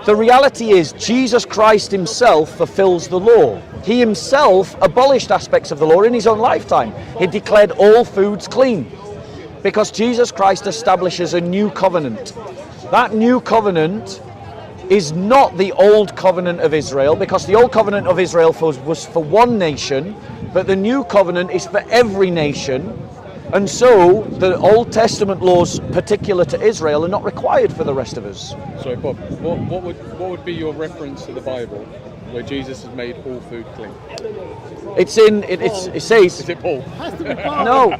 The reality is Jesus Christ himself fulfills the law. He himself abolished aspects of the law in his own lifetime. He declared all foods clean because Jesus Christ establishes a new covenant. That new covenant is not the old covenant of Israel, because the old covenant of Israel was for one nation, but the new covenant is for every nation. And so the Old Testament laws particular to Israel are not required for the rest of us. Sorry, Bob, what would be your reference to the Bible where Jesus has made all food clean? It says... Is it Paul? No.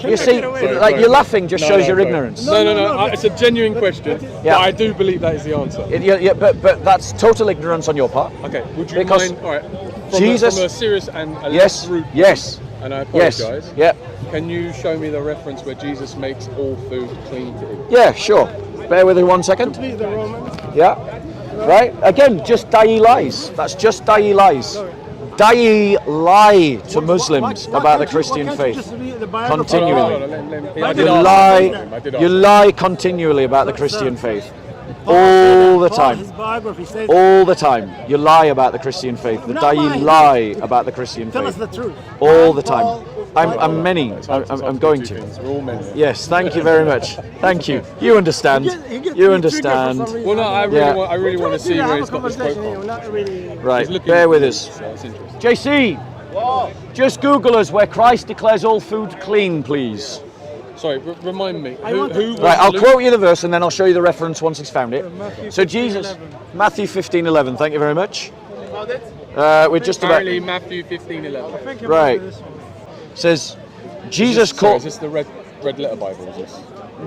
You see, like you're laughing just shows your ignorance. No. It's a genuine question, but I do believe that is the answer. But that's total ignorance on your part. Okay, would you mind... All right, from a serious and a less rude point, and I apologise. Yes. Can you show me the reference where Jesus makes all food clean to eat? Yeah, sure. Bear with me 1 second. Complete the Romans. Yeah. Right? Again, just Dawah lies. That's just Dawah lies. Dawah lie to Muslims about the Christian faith. Continually. You lie continually about the Christian faith. All the time. All the time. You lie about the Christian faith. The Dawah lie about the Christian faith. Tell us the truth. All the time. I'm going to. We're all men. Yes, thank you very much. Thank you. You understand. You understand. Well, no, I really want to see where he's got this quote from. Right, bear with us. JC, just Google us where Christ declares all food clean, please. Sorry, remind me. Who right, I'll quote you the verse and then I'll show you the reference once he's found it. So Jesus, Matthew 15:11. Thank you very much. We're just apparently about... Matthew 15:11. Right. Says Jesus called... Is this the red letter Bible? Is this?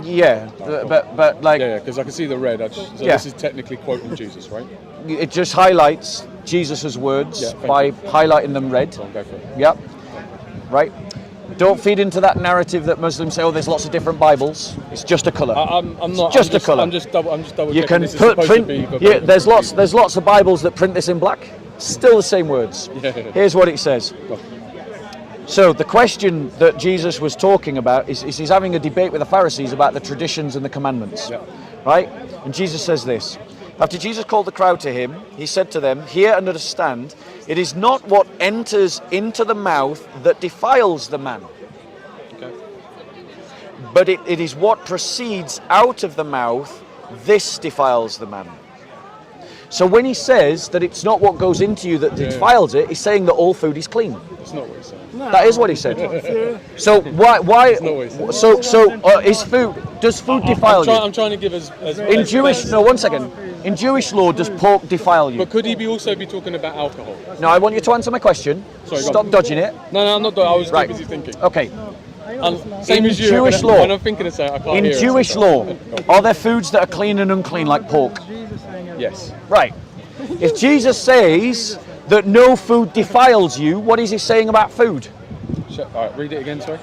Yeah, but like... Yeah, because I can see the red. This is technically quoting Jesus, right? It just highlights Jesus' words by highlighting them red. Go for it. Yep. Right. Don't feed into that narrative that Muslims say, oh, there's lots of different Bibles. It's just a colour. I'm not. Just a colour. I'm just double you checking. can print. Yeah, there's lots of Bibles that print this in black. Still the same words. Yeah. Here's what it says. So the question that Jesus was talking about is he's having a debate with the Pharisees about the traditions and the commandments, right? And Jesus says this. After Jesus called the crowd to him, he said to them, hear and understand, it is not what enters into the mouth that defiles the man, but it is what proceeds out of the mouth, this defiles the man. So when he says that it's not what goes into you that defiles it, he's saying that all food is clean. That's not what he said. That is what he said. So why? Is food? Does food defile you? I'm trying to give us. In Jewish, no, 1 second. In Jewish law, does pork defile you? But could he also be talking about alcohol? No, I want you to answer my question. Sorry, stop dodging it. No, I'm not. I was too busy thinking. Okay. Same as you. Jewish law. When I'm thinking of something, I can't hear it. In Jewish law, are there foods that are clean and unclean, like pork? Yes. Right. If Jesus says that no food defiles you, what is he saying about food? All right, read it again, sorry.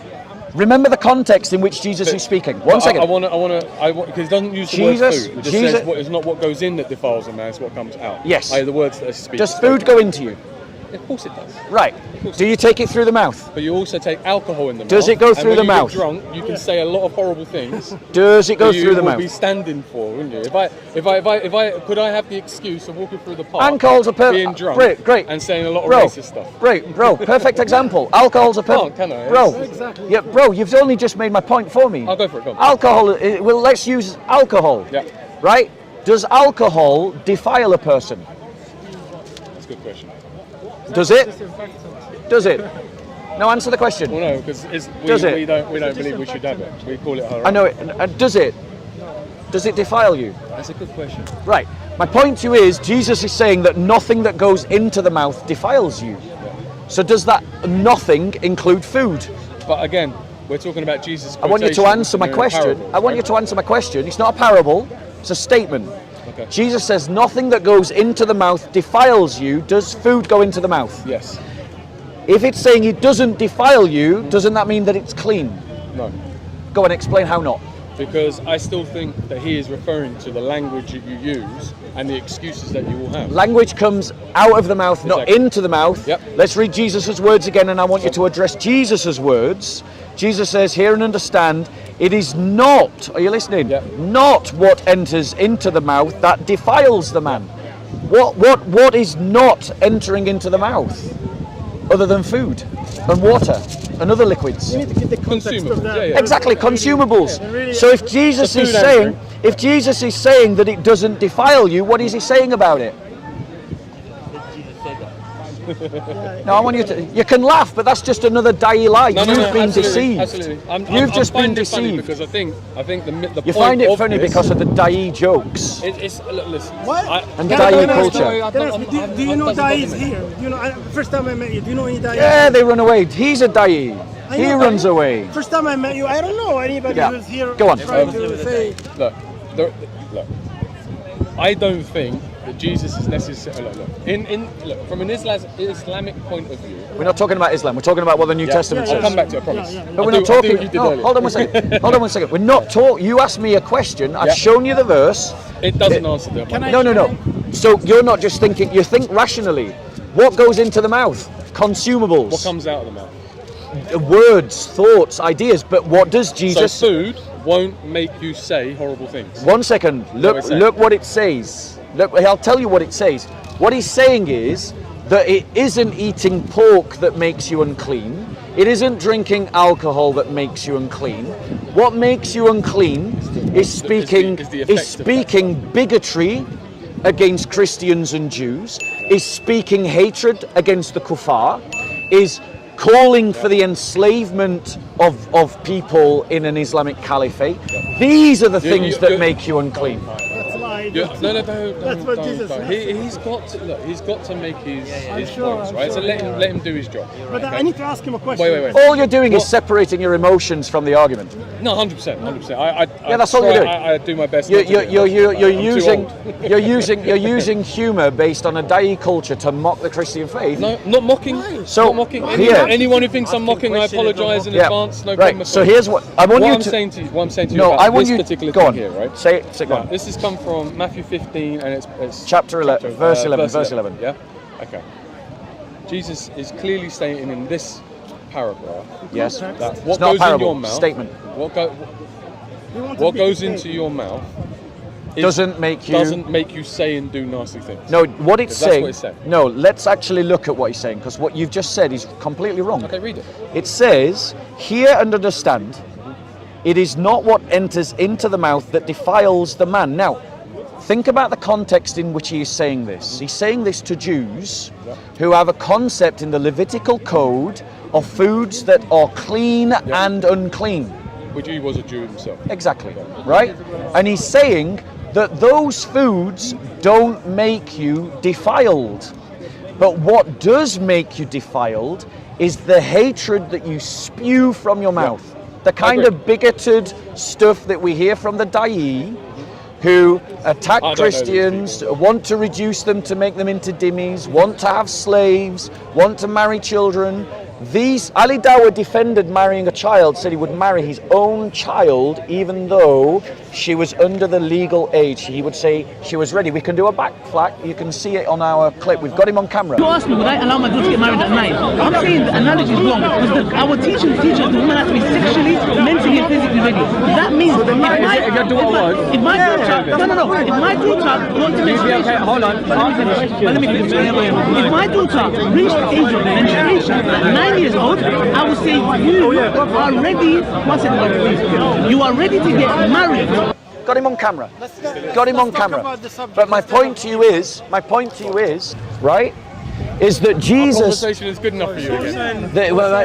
Remember the context in which Jesus is speaking. 1 second. I want to, because it doesn't use the word food. It just says it's not what goes in that defiles a man, it's what comes out. Yes. The words that are speaking. Does food go into you? Of course it does. Right. Do you take it through the mouth? But you also take alcohol in the mouth. Does it go through the mouth? When you get drunk, you can say a lot of horrible things. Does it go through the mouth? You would be standing for, wouldn't you? If I could I have the excuse of walking through the park, alcohol's being drunk, great, and saying a lot of racist stuff. Great, bro. Perfect example. Alcohol's a perfect. Can I? Bro. Exactly. Yeah, bro. You've only just made my point for me. I'll go for it. Go on. Alcohol. Well, let's use alcohol. Yeah. Right. Does alcohol defile a person? That's a good question. Does it? Does it? No, answer the question. Well, no, because we don't believe we should have it. We call it haram. I know it. Does it? Does it defile you? That's a good question. Right. My point to you is Jesus is saying that nothing that goes into the mouth defiles you. Yeah. So does that nothing include food? But again, we're talking about Jesus. I want you to answer my question. Parables, I want you to answer my question. It's not a parable. It's a statement. Okay. Jesus says nothing that goes into the mouth defiles you. Does food go into the mouth? Yes. If it's saying it doesn't defile you, doesn't that mean that it's clean? No. Go and explain how not. Because I still think that he is referring to the language that you use and the excuses that you will have. Language comes out of the mouth, not into the mouth. Yep. Let's read Jesus' words again, and I want you to address Jesus' words. Jesus says, hear and understand, It is not, are you listening? Yeah. Not what enters into the mouth that defiles the man. What is not entering into the mouth other than food and water and other liquids? You need to get the context of that. Yeah. Exactly, consumables. Really- So if Jesus The is food saying, entering. if Jesus is saying that it doesn't defile you, what is he saying about it? No, I want you to. You can laugh, but that's just another die lie. No, You've been absolutely, deceived. Absolutely. You've just been find it funny deceived. because I think the You point find it of funny this, because of the die jokes. it's look, listen. What? And Can Dai I ask- culture. can I ask you, do you know Dai is here? Do you know? First time I met you, do you know any Dai? Yeah, they run away. He's a die. I He know, runs but away. First time I met you, I don't know anybody Yeah. who's here. Go on. Trying to say. Look, look. I don't think that Jesus is necessary. Look, from an Islamic point of view. We're not talking about Islam. We're talking about what the New Testament I'll says. come back to it, I promise. Yeah. But we're I'll not do talking. what you did No, earlier. hold on one second. Hold on 1 second. We're not talking. You asked me a question. I've Yeah. shown you the verse. It doesn't answer the Can I- No. So you're not just thinking. You think rationally. What goes into the mouth? Consumables. What comes out of the mouth? Words, thoughts, ideas. But what does So Jesus? food won't make you say horrible things. 1 second. Look. it's saying. Look what it says. Look. I'll tell you what it says. What he's saying is that it isn't eating pork that makes you unclean. It isn't drinking alcohol that makes you unclean. What makes you unclean is speaking is the effect of that. bigotry against Christians and Jews, is speaking hatred against the kuffar, is calling for the enslavement of people in an Islamic caliphate. These are the things that make you unclean. That's a lie. No, don't. That's what Jesus don't. said. He's got to make his sure, points, I'm right? So sure, let him do his job. But okay? I need to ask him a question. Wait. All you're doing is What? separating your emotions from the argument. No, 100%. Yeah, that's all you're doing. I do my best. You're, not to do it. you're I'm too using old. you're using humour based on a Dai culture to mock the Christian faith. No, not mocking. So, not mocking. here- Anyone who thinks I'm mocking, I apologise in Yeah. advance. No Right. problem at So all. here's what I want What you I'm to. saying to you. What I'm saying to you No, about I want this you. particular Go thing on. here, right? Say it. Go Right, on. this has come from Matthew 15, and it's Chapter 11, verse 11. Verse 11. Yeah. Okay. Jesus is clearly stating in this paragraph Yes. that It's what not a goes in parable. your mouth, Statement. We want to what be goes okay. into your mouth Doesn't make you. doesn't make you say and do nasty things. No, what it's That's saying. what it's saying. No, let's actually look at what he's saying, because what you've just said is completely wrong. Okay, read it. It says, "Hear and understand. It is not what enters into the mouth that defiles the man." Now, think about the context in which he is saying this. He's saying this to Jews who have a concept in the Levitical code of foods that are clean and unclean. Which he was a Jew himself. Exactly, right? And he's saying that those foods don't make you defiled. But what does make you defiled is the hatred that you spew from your mouth. The kind of bigoted stuff that we hear from the Dai, who attack I don't know these Christians, want to reduce them to make them into dhimmis, want to have slaves, want to marry children. These, Ali Dawah defended marrying a child, said he would marry his own child even though she was under the legal age. He would say she was ready. We can do a back flack, you can see it on our clip, we've got him on camera. You asked me, would I allow my daughter to get married at 9? I'm saying the analogy is wrong because our teachers teach us the woman has to be sexually, mentally, and physically ready. That means if my daughter, if my daughter wants to menstruation, hold on, let me finish. If my daughter reached the age of menstruation at 9 years old, I would say you are ready. What's it called? You are ready to get married. Got him on camera. Got him on camera. Subject. But my point to you is, right, is that Our Jesus. conversation is good enough for you again.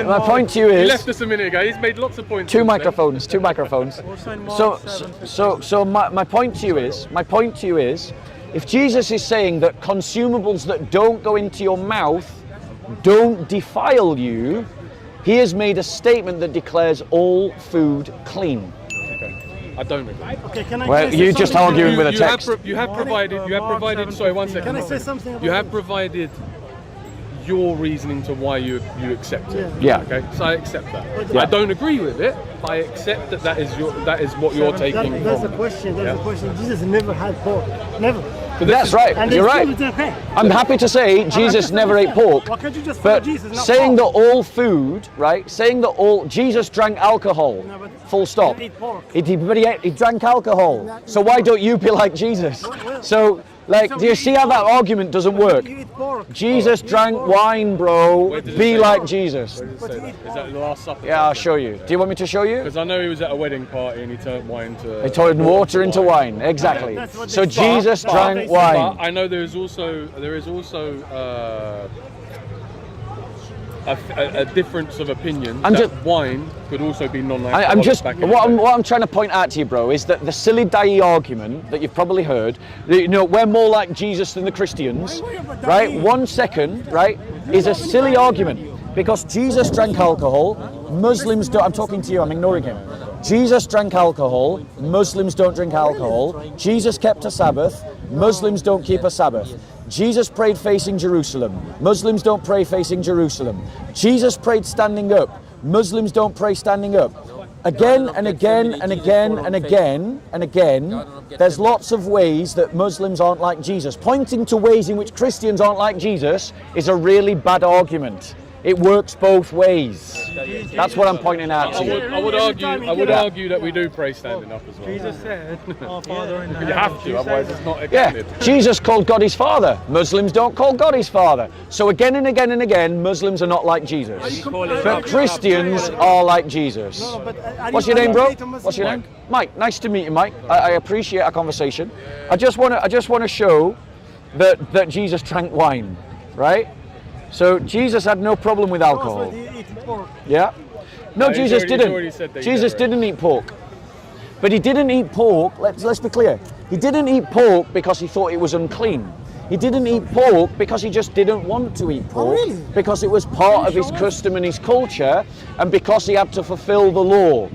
My point to you He is. left us a minute ago. He's made lots of points. Two since then. microphones. So my point to you is, if Jesus is saying that consumables that don't go into your mouth don't defile you, he has made a statement that declares all food clean. I don't agree. Okay, can I? Well, can I say you just something? arguing with a You have text. you have provided. Sorry, 1 second. Can I say something? About You have provided your reasoning to why you accept it. Yeah. Okay, so I accept that. Yeah. I don't agree with it, but I accept that that is what you're taking That's from the it. question. That's Yeah. the question. Jesus never had pork. Never. That's right. And they You're still right. didn't pay. I'm happy to say Jesus never ate pork. Why can't you just follow But Jesus, not saying that Paul? all food, right? Saying that all Jesus drank alcohol, No, but full stop. he ate pork. He drank alcohol. So why don't you be like Jesus? So, like, So do you see how that argument doesn't work? You eat pork. Jesus drank wine, bro. Be like Jesus. Where does it say that? Is that the Last Supper? Yeah, I'll show you. Do you want me to show you? Because I know he was at a wedding party and he turned wine to. He turned water into wine. Exactly. That's what So they say. Jesus But- drank but wine. But I know there is also a difference of opinion I'm that just- wine could also be non-alcoholic. I'm just back in the what day. I'm trying to point out to you, bro, is that the silly Dawah argument that you've probably heard, that, you know, we're more like Jesus than the Christians, right? 1 second, right, is a silly argument because Jesus drank alcohol. Muslims don't. I'm talking to you. I'm ignoring him. Jesus drank alcohol. Muslims don't drink alcohol. Jesus kept a Sabbath. Muslims don't keep a Sabbath. Jesus prayed facing Jerusalem. Muslims don't pray facing Jerusalem. Jesus prayed standing up. Muslims don't pray standing up. Again and again and again and again and again, there's lots of ways that Muslims aren't like Jesus. Pointing to ways in which Christians aren't like Jesus is a really bad argument. It works both ways. That's what I'm pointing out to you. I would argue that we do pray standing up as well. Jesus said, "Our Father in You have to, otherwise it's not Yeah, accepted. Jesus called God his Father. Muslims don't call God his Father. So again and again and again, Muslims are not like Jesus. But Christians are like Jesus. No, but are What's you your name, bro? comparing to Muslim? What's your name? Mike. Nice to meet you, Mike. I appreciate our conversation. I just want to show that Jesus drank wine, right? So Jesus had no problem with alcohol. Also, he eat pork. Yeah. No, he's Jesus already said didn't. that he Jesus never ate. didn't eat pork. But he didn't eat pork. Let's be clear. He didn't eat pork because he thought it was unclean. He didn't eat pork because he just didn't want to eat pork. really? Because it was part of his custom and his culture, and because he had to fulfill the law.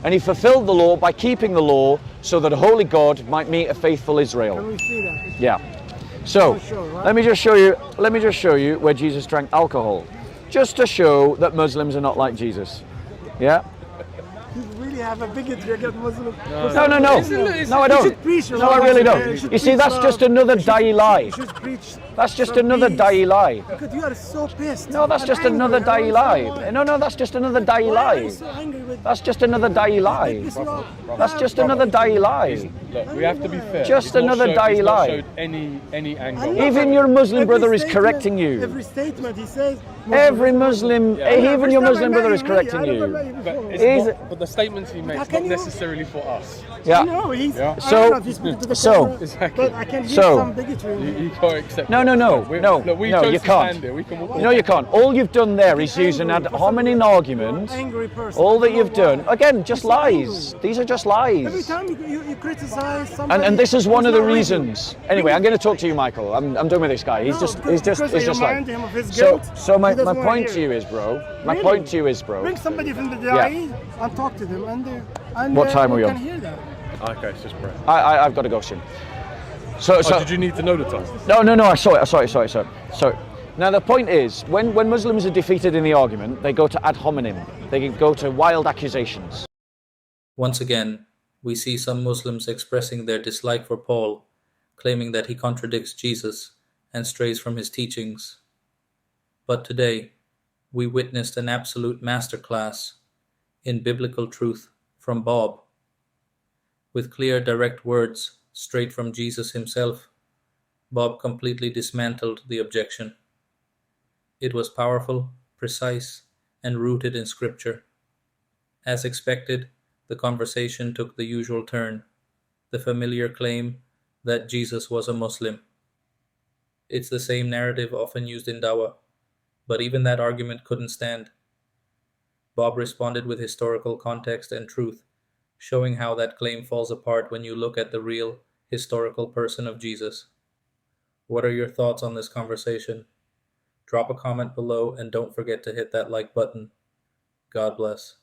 And he fulfilled the law by keeping the law so that a holy God might meet a faithful Israel. Can we see that? Yeah. So For sure, right? let me just show you where Jesus drank alcohol, just to show that Muslims are not like Jesus. Yeah. You really have a bigotry against Muslims. No, no, no. No, I You don't. should preach No, I really love. You don't. should You see, preach that's love. just another You should- Dawah lie. You should preach. That's just for another peace. Dawah lie. Because you are so pissed. No, that's and just angry. another I don't Dawah lie. understand No, that's just another why. Dawah Why are you lie. so angry with That's just another Dawah lie. this law? That's just another Dawah lie. Look, we have to be fair. Just He's not another showed- Dawah he's not lie. showed any I angle. know, Even but your Muslim every brother is statement- correcting you. Every statement he says. Every Muslim, even your Muslim brother is correcting you. But, it's Is- not, but the statements he makes How not can you- necessarily for us. Yeah. No, he's. Yeah. I So- don't know if he's speaking to the so- camera, Exactly. But I can hear So- some bigotry. in You it. can't accept. No, it. no, no, We- no, look, we no, chose you to can't. stand here. We can walk No, you can't. All you've done there is use an ad Angry. hominem argument. Angry person. All that I don't you've know why. done, again, just He's so lies. angry. These are just Every lies. time you criticize somebody. And this is one of who's the not with you. reasons. Anyway, I'm going to talk to you, Michael. I'm done with this guy. He's No, just because you like. remind him of his So guilt. so my He doesn't wanna point hear to you it. is, bro. My Really? point to you is, bro. Bring somebody from the Yeah. DIE and talk to them, and What time are we we on? can hear that. Okay, it's just prayer. I've got to go soon. So Oh, did you need to know the time? No, I saw it. Sorry. Now the point is, when Muslims are defeated in the argument, they go to ad hominem. They go to wild accusations. Once again, we see some Muslims expressing their dislike for Paul, claiming that he contradicts Jesus and strays from his teachings. But today, we witnessed an absolute masterclass in biblical truth from Bob. With clear, direct words straight from Jesus himself, Bob completely dismantled the objection. It was powerful, precise, and rooted in Scripture. As expected, the conversation took the usual turn, the familiar claim that Jesus was a Muslim. It's the same narrative often used in Dawah, but even that argument couldn't stand. Bob responded with historical context and truth, showing how that claim falls apart when you look at the real, historical person of Jesus. What are your thoughts on this conversation? Drop a comment below and don't forget to hit that like button. God bless.